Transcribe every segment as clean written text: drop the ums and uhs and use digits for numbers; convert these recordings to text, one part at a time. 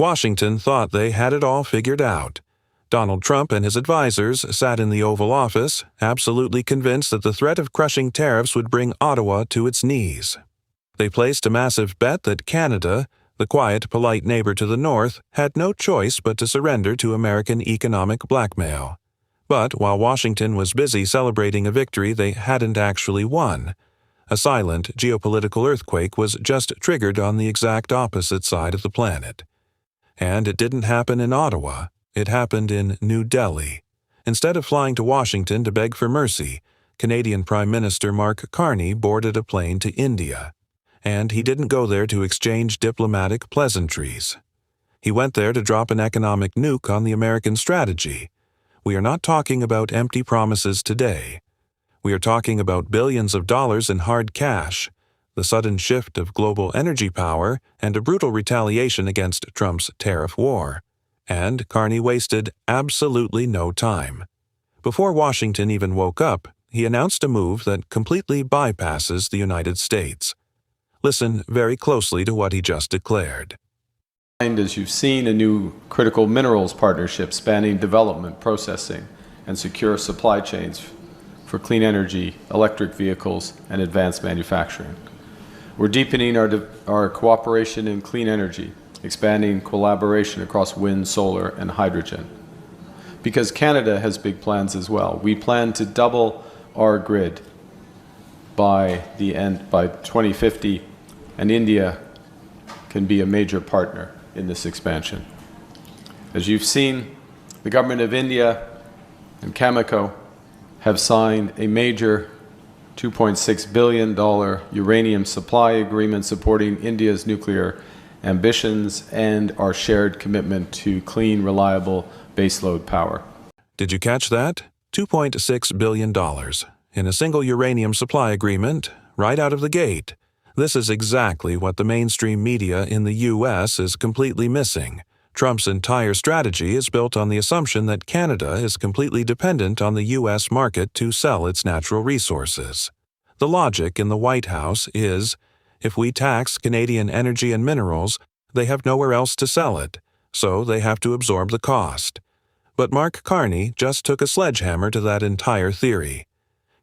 Washington thought they had it all figured out. Donald Trump and his advisors sat in the Oval Office, absolutely convinced that the threat of crushing tariffs would bring Ottawa to its knees. They placed a massive bet that Canada, the quiet, polite neighbor to the north, had no choice but to surrender to American economic blackmail. But while Washington was busy celebrating a victory they hadn't actually won, a silent geopolitical earthquake was just triggered on the exact opposite side of the planet. And it didn't happen in Ottawa. It happened in New Delhi. Instead of flying to Washington to beg for mercy, Canadian Prime Minister Mark Carney boarded a plane to India. And he didn't go there to exchange diplomatic pleasantries. He went there to drop an economic nuke on the American strategy. We are not talking about empty promises today. We are talking about billions of dollars in hard cash, the sudden shift of global energy power, and a brutal retaliation against Trump's tariff war. And Carney wasted absolutely no time. Before Washington even woke up, he announced a move that completely bypasses the United States. Listen very closely to what he just declared. As you've seen, a new critical minerals partnership spanning development, processing, and secure supply chains for clean energy, electric vehicles, and advanced manufacturing. We're deepening our cooperation in clean energy, expanding collaboration across wind, solar, and hydrogen. Because Canada has big plans as well. We plan to double our grid by 2050, and India can be a major partner in this expansion. As you've seen, the government of India and Cameco have signed a major $2.6 billion uranium supply agreement supporting India's nuclear ambitions and our shared commitment to clean, reliable baseload power. Did you catch that? $2.6 billion in a single uranium supply agreement right out of the gate. This is exactly what the mainstream media in the U.S. is completely missing. Trump's entire strategy is built on the assumption that Canada is completely dependent on the U.S. market to sell its natural resources. The logic in the White House is, if we tax Canadian energy and minerals, they have nowhere else to sell it, so they have to absorb the cost. But Mark Carney just took a sledgehammer to that entire theory.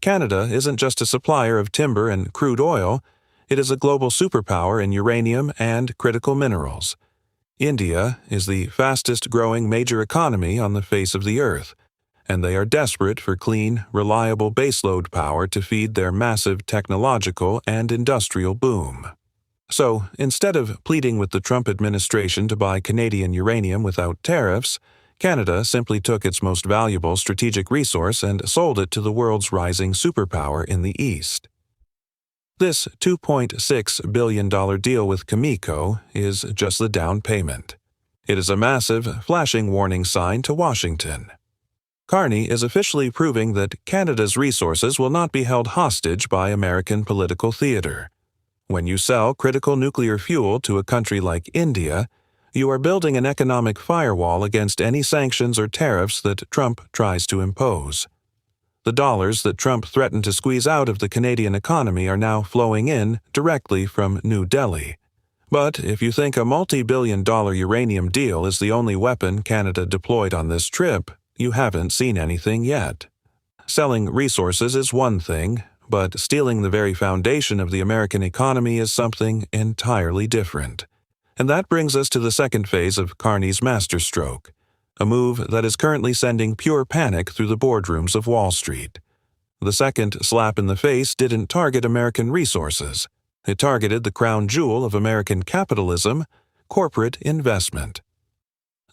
Canada isn't just a supplier of timber and crude oil, it is a global superpower in uranium and critical minerals. India is the fastest-growing major economy on the face of the earth, and they are desperate for clean, reliable baseload power to feed their massive technological and industrial boom. So, instead of pleading with the Trump administration to buy Canadian uranium without tariffs, Canada simply took its most valuable strategic resource and sold it to the world's rising superpower in the East. This $2.6 billion deal with Cameco is just the down payment. It is a massive, flashing warning sign to Washington. Carney is officially proving that Canada's resources will not be held hostage by American political theater. When you sell critical nuclear fuel to a country like India, you are building an economic firewall against any sanctions or tariffs that Trump tries to impose. The dollars that Trump threatened to squeeze out of the Canadian economy are now flowing in directly from New Delhi. But if you think a multi-billion-dollar uranium deal is the only weapon Canada deployed on this trip, you haven't seen anything yet. Selling resources is one thing, but stealing the very foundation of the American economy is something entirely different. And that brings us to the second phase of Carney's masterstroke, a move that is currently sending pure panic through the boardrooms of Wall Street. The second slap in the face didn't target American resources. It targeted the crown jewel of American capitalism, corporate investment.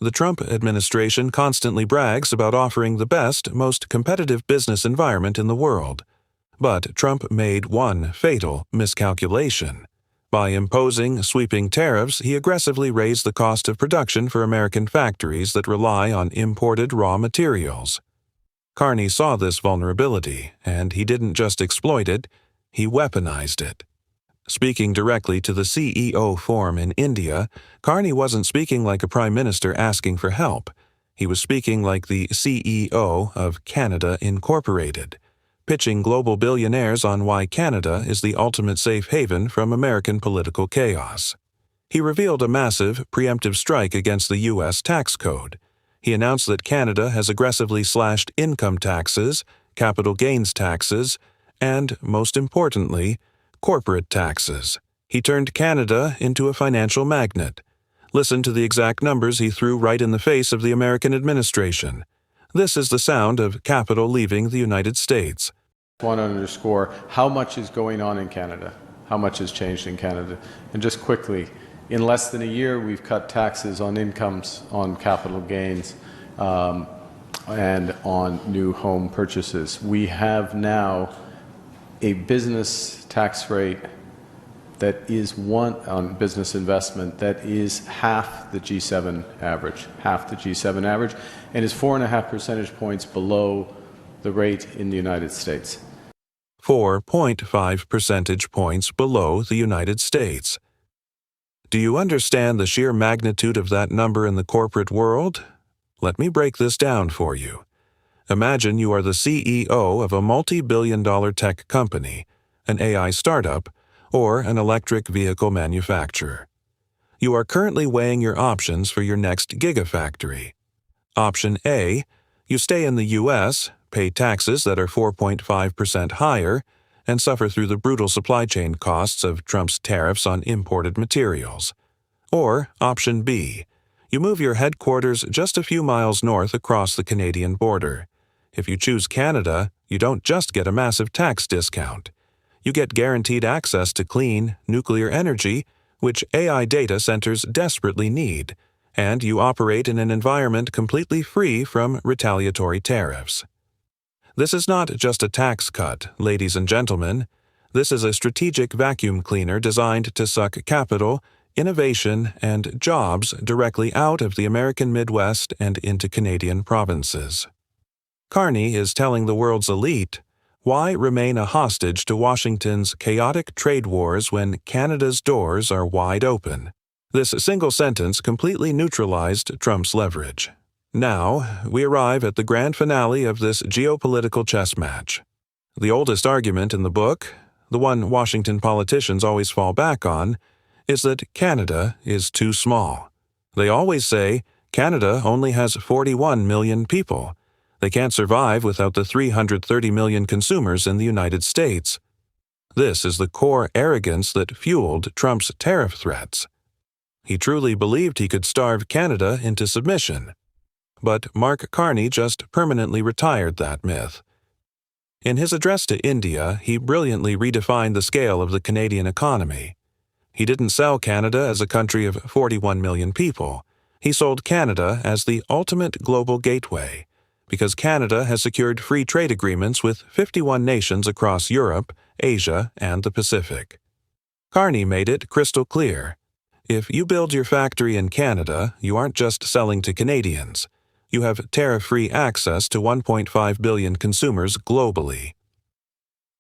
The Trump administration constantly brags about offering the best, most competitive business environment in the world. But Trump made one fatal miscalculation. By imposing sweeping tariffs, he aggressively raised the cost of production for American factories that rely on imported raw materials. Carney saw this vulnerability, and he didn't just exploit it, he weaponized it. Speaking directly to the CEO forum in India, Carney wasn't speaking like a prime minister asking for help. He was speaking like the CEO of Canada Incorporated, pitching global billionaires on why Canada is the ultimate safe haven from American political chaos. He revealed a massive, preemptive strike against the U.S. tax code. He announced that Canada has aggressively slashed income taxes, capital gains taxes, and, most importantly, corporate taxes. He turned Canada into a financial magnet. Listen to the exact numbers he threw right in the face of the American administration. This is the sound of capital leaving the United States. I want to underscore how much is going on in Canada, how much has changed in Canada. And just quickly, in less than a year, we've cut taxes on incomes, on capital gains, and on new home purchases. We have now a business tax rate that is on business investment that is half the G7 average, and is 4.5 percentage points below the rate in the United States. 4.5 percentage points below the United States. Do you understand the sheer magnitude of that number in the corporate world? Let me break this down for you. Imagine you are the CEO of a multi-billion-dollar tech company, an AI startup, or an electric vehicle manufacturer. You are currently weighing your options for your next gigafactory. Option A, you stay in the U.S., pay taxes that are 4.5% higher, and suffer through the brutal supply chain costs of Trump's tariffs on imported materials. Or Option B, you move your headquarters just a few miles north across the Canadian border. If you choose Canada, you don't just get a massive tax discount. You get guaranteed access to clean, nuclear energy, which AI data centers desperately need, and you operate in an environment completely free from retaliatory tariffs. This is not just a tax cut, ladies and gentlemen. This is a strategic vacuum cleaner designed to suck capital, innovation, and jobs directly out of the American Midwest and into Canadian provinces. Carney is telling the world's elite, why remain a hostage to Washington's chaotic trade wars when Canada's doors are wide open? This single sentence completely neutralized Trump's leverage. Now, we arrive at the grand finale of this geopolitical chess match. The oldest argument in the book, the one Washington politicians always fall back on, is that Canada is too small. They always say Canada only has 41 million people. They can't survive without the 330 million consumers in the United States. This is the core arrogance that fueled Trump's tariff threats. He truly believed he could starve Canada into submission. But Mark Carney just permanently retired that myth. In his address to India, he brilliantly redefined the scale of the Canadian economy. He didn't sell Canada as a country of 41 million people. He sold Canada as the ultimate global gateway, because Canada has secured free trade agreements with 51 nations across Europe, Asia, and the Pacific. Carney made it crystal clear. If you build your factory in Canada, you aren't just selling to Canadians. You have tariff-free access to 1.5 billion consumers globally.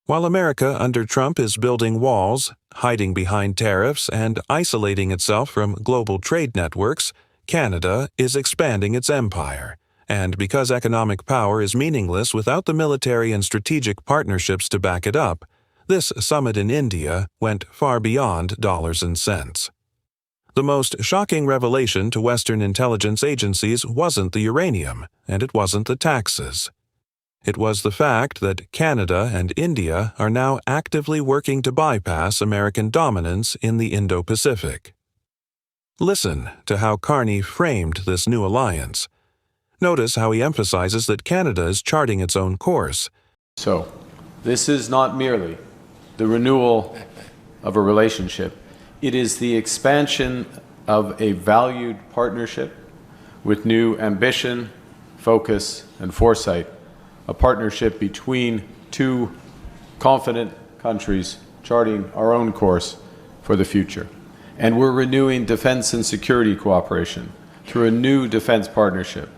While America under Trump is building walls, hiding behind tariffs, and isolating itself from global trade networks, Canada is expanding its empire. And because economic power is meaningless without the military and strategic partnerships to back it up, this summit in India went far beyond dollars and cents. The most shocking revelation to Western intelligence agencies wasn't the uranium, and it wasn't the taxes. It was the fact that Canada and India are now actively working to bypass American dominance in the Indo-Pacific. Listen to how Carney framed this new alliance. Notice how he emphasizes that Canada is charting its own course. So, this is not merely the renewal of a relationship. It is the expansion of a valued partnership with new ambition, focus, and foresight. A partnership between two confident countries charting our own course for the future. And we're renewing defense and security cooperation through a new defense partnership,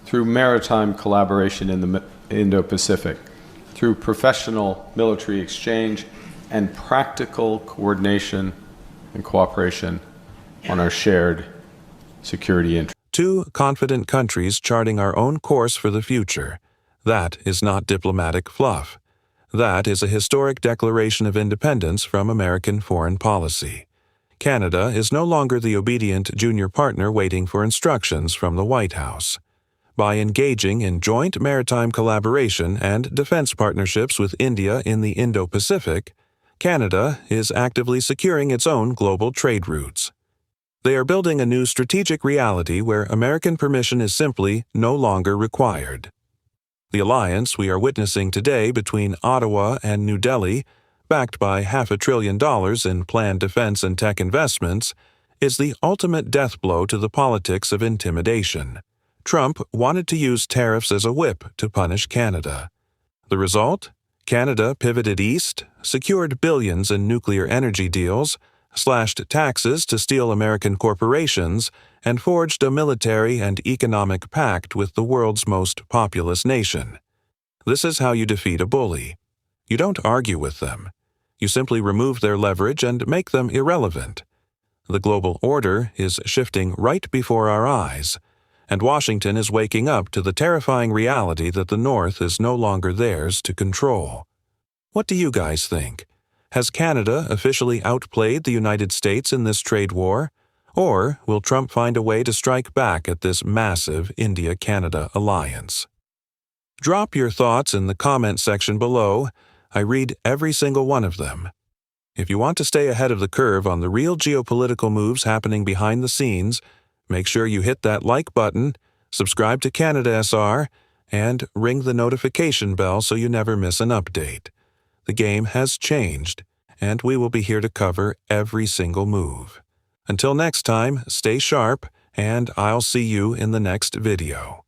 through maritime collaboration in the Indo-Pacific, through professional military exchange, and practical coordination and cooperation on our shared security interests. Two confident countries charting our own course for the future. That is not diplomatic fluff. That is a historic declaration of independence from American foreign policy. Canada is no longer the obedient junior partner waiting for instructions from the White House. By engaging in joint maritime collaboration and defense partnerships with India in the Indo-Pacific, Canada is actively securing its own global trade routes. They are building a new strategic reality where American permission is simply no longer required. The alliance we are witnessing today between Ottawa and New Delhi, backed by $500 billion in planned defense and tech investments, is the ultimate death blow to the politics of intimidation. Trump wanted to use tariffs as a whip to punish Canada. The result? Canada pivoted east, secured billions in nuclear energy deals, slashed taxes to steal American corporations, and forged a military and economic pact with the world's most populous nation. This is how you defeat a bully. You don't argue with them. You simply remove their leverage and make them irrelevant. The global order is shifting right before our eyes, and Washington is waking up to the terrifying reality that the North is no longer theirs to control. What do you guys think? Has Canada officially outplayed the United States in this trade war? Or will Trump find a way to strike back at this massive India-Canada alliance? Drop your thoughts in the comment section below. I read every single one of them. If you want to stay ahead of the curve on the real geopolitical moves happening behind the scenes, make sure you hit that like button, subscribe to Canada SR, and ring the notification bell so you never miss an update. The game has changed, and we will be here to cover every single move. Until next time, stay sharp, and I'll see you in the next video.